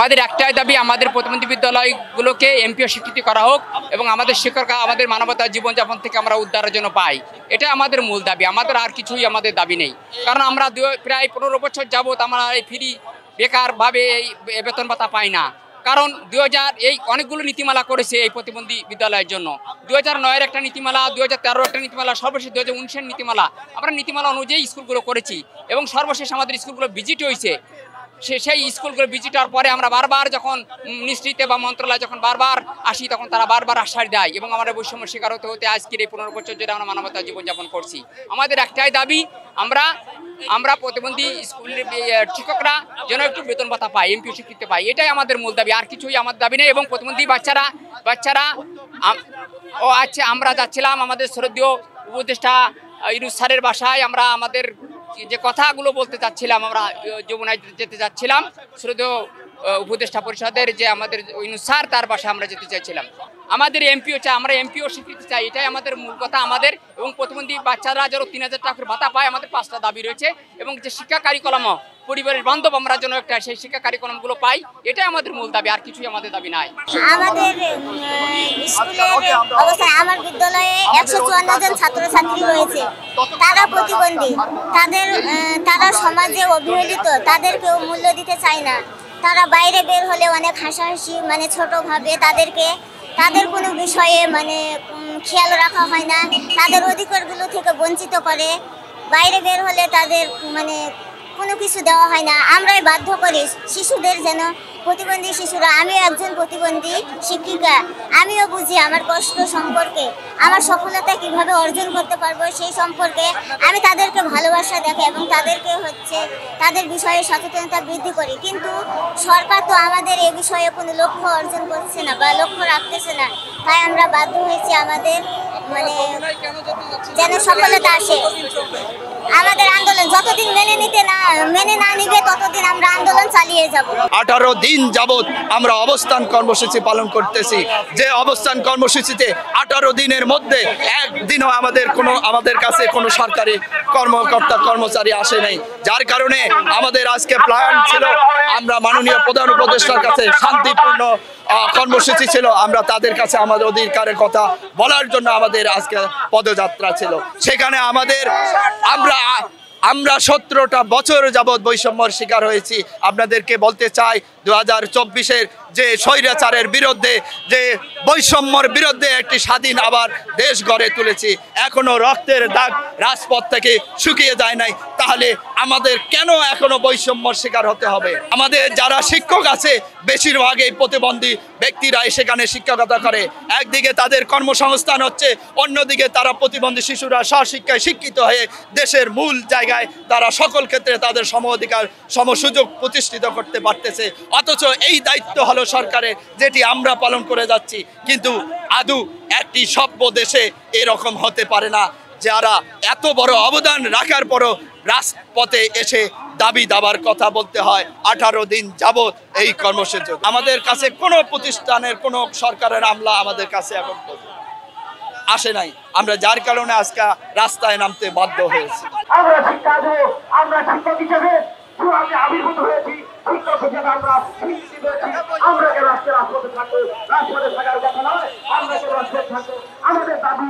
আমাদের একটাই দাবি, আমাদের প্রতিবন্ধী বিদ্যালয়গুলোকে এমপিও স্বীকৃতি করা হোক এবং আমাদের শিক্ষকরা আমাদের মানবতার জীবনযাপন থেকে আমরা উদ্ধারের জন্য পাই। এটা আমাদের মূল দাবি, আমাদের আর কিছুই আমাদের দাবি নেই। কারণ আমরা প্রায় 15 বছর যাবৎ আমরা এই ফ্রি বেকারভাবে এই বেতন ভাতা পাই না। কারণ 2000 এই অনেকগুলো নীতিমালা করেছে এই প্রতিবন্ধী বিদ্যালয়ের জন্য। 2009-এর একটা নীতিমালা, 2013-এর একটা নীতিমালা, সর্বশেষ 2019-এর নীতিমালা। আমরা নীতিমালা অনুযায়ী স্কুলগুলো করেছি এবং সর্বশেষ আমাদের স্কুলগুলো ভিজিট হয়েছে। সেই স্কুলগুলো ভিজিট হওয়ার পরে আমরা বারবার যখন মিনিস্ট্রিতে বা মন্ত্রণালয় যখন বারবার আসি, তখন তারা বারবার আশ্বাস দেয় এবং আমরা বৈষম্যের শিকার হতে হতে আজকের এই 15 বছর ধরে আমরা মানবতার জীবনযাপন করছি। আমাদের একটাই দাবি, আমরা প্রতিবন্ধী স্কুলের শিক্ষকরা যেন একটু বেতন ভাতা পাই, এমপিও স্বীকৃতি পাই, এটাই আমাদের মূল দাবি, আর কিছুই আমাদের দাবি নেই। এবং প্রতিবন্ধী বাচ্চারা আচ্ছা, আমরা যাচ্ছিলাম আমাদের শ্রদ্ধেয় উপদেষ্টা ইউনূস স্যারের বাসায়, আমরা আমাদের যে কথাগুলো বলতে চাচ্ছিলাম, আমরা যমুনায় যেতে যাচ্ছিলাম, শ্রদ্ধেয় উপদেষ্টা পরিষদের যে আমাদের ইউনূস স্যার, তার বাসায় আমরা যেতে চাইছিলাম। আমাদের এমপিও চাই, আমরা এমপিও স্বীকৃতি চাই, এটাই আমাদের মূল কথা আমাদের। এবং প্রতিবন্ধী বাচ্চারা যেন 3000 টাকার ভাতা পায়, আমাদের 5টা দাবি রয়েছে। এবং যে শিক্ষা কারিকুলাম পরিবারের বান্ধব আমরা যেন একটা সেই শিক্ষা কারিকুলামগুলো পাই, এটাই আমাদের মূল দাবি, আর কিছুই আমাদের দাবি নাই। আমাদের স্কুলের অবস্থায় আমার বিদ্যালয়ে 154 জন ছাত্রছাত্রী রয়েছে, তারা প্রতিবন্ধী, তারা সমাজে অবহেলিত, তাদেরকেও মূল্য দিতে চায় না। তারা বাইরে বের হলে অনেক হাসাহাসি ছোট ভাবে, তাদের কোনো বিষয়ে খেয়াল রাখা হয় না, তাদের অধিকারগুলো থেকে বঞ্চিত করে। বাইরে বের হলে তাদের কোনো কিছু দেওয়া হয় না। আমরাই বাধ্য করি শিশুদের যেন, প্রতিবন্ধী শিশুরা, আমিও একজন প্রতিবন্ধী শিক্ষিকা, আমিও বুঝি আমার কষ্ট সম্পর্কে, আমার সফলতা কিভাবে অর্জন করতে পারবো সেই সম্পর্কে আমি তাদেরকে ভালোবাসা দেখাই এবং তাদের বিষয়ে সচেতনতা বৃদ্ধি করি। কিন্তু সরকার তো আমাদের এ বিষয়ে কোনো লক্ষ্য অর্জন করছে না বা লক্ষ্য রাখতেছে না, তাই আমরা বাধ্য হয়েছি আমাদের যেন সফলতা আসে। আমাদের আন্দোলন যতদিন মেনে না নিবে ততদিন আমরা আন্দোলন চালিয়ে যাব। 18 দিন যাবৎ আমরা অবস্থান কর্মসূচি পালন করতেছি। যে অবস্থান কর্মসূচিতে 18 দিনের মধ্যে একদিনও আমাদের কাছে কোনো সরকারি কর্মচারী আসে নাই, যার কারণে আমাদের আজকে প্ল্যান ছিল আমরা মাননীয় প্রধান উপদেষ্টার কাছে শান্তিপূর্ণ কর্মসূচি ছিল, আমরা তাদের কাছে আমাদের অধিকারের কথা বলার জন্য আমাদের আজকে পদযাত্রা ছিল। সেখানে আমরা 17টা বছর যাবৎ বৈষম্যের শিকার হয়েছি। আপনাদেরকে বলতে চাই 2024-এর যে স্বৈরাচারের বিরুদ্ধে, যে বৈষম্যর বিরুদ্ধে একটি স্বাধীন আবার দেশ গড়ে তুলেছি। এখনো রক্তের দাগ রাজপথ থেকে শুকিয়ে যায় নাই, তাহলে আমাদের কেন এখনো বৈষম্যর শিকার হতে হবে? আমাদের যারা শিক্ষক আছে বেশিরভাগই প্রতিবন্ধী ব্যক্তিরা সেখানে শিক্ষকতা করে। একদিকে তাদের কর্মসংস্থান হচ্ছে, অন্যদিকে তারা প্রতিবন্ধী শিশুরা স্বশিক্ষায় শিক্ষিত হয়ে দেশের মূল জায়গায় তারা সকল ক্ষেত্রে তাদের সম অধিকার সমসুযোগ প্রতিষ্ঠিত করতে পারতেছে। অথচ এই দায়িত্ব হলো সরকারের, যেটি আমরা পালন করে যাচ্ছি। কিন্তু আদৌ একটি সভ্য দেশে এরকম হতে পারে না, যারা এত বড় অবদান রাখার পরও রাজপথে এসে দাবি দাবার কথা বলতে হয়। 18 দিন যাবৎ এই কর্মসূচি, আমাদের কাছে কোনো প্রতিষ্ঠানের কোনো সরকারের আমলা আমাদের কাছে এখন আসে নাই, আমরা যার কারণে আজকে রাস্তায় নামতে বাধ্য হয়েছি। আমরা শিক্ষা দেবো, আমরা শিক্ষক হিসেবে আবির্ভূত হয়েছি, শিক্ষক হিসেবে আমরা শিক্ষিত হয়েছি। আমরা রাষ্ট্রের রাজপথে থাকবো, রাজপথে থাকার কথা নয়, আমরা রাষ্ট্রে থাকবো। আমাদের দাবি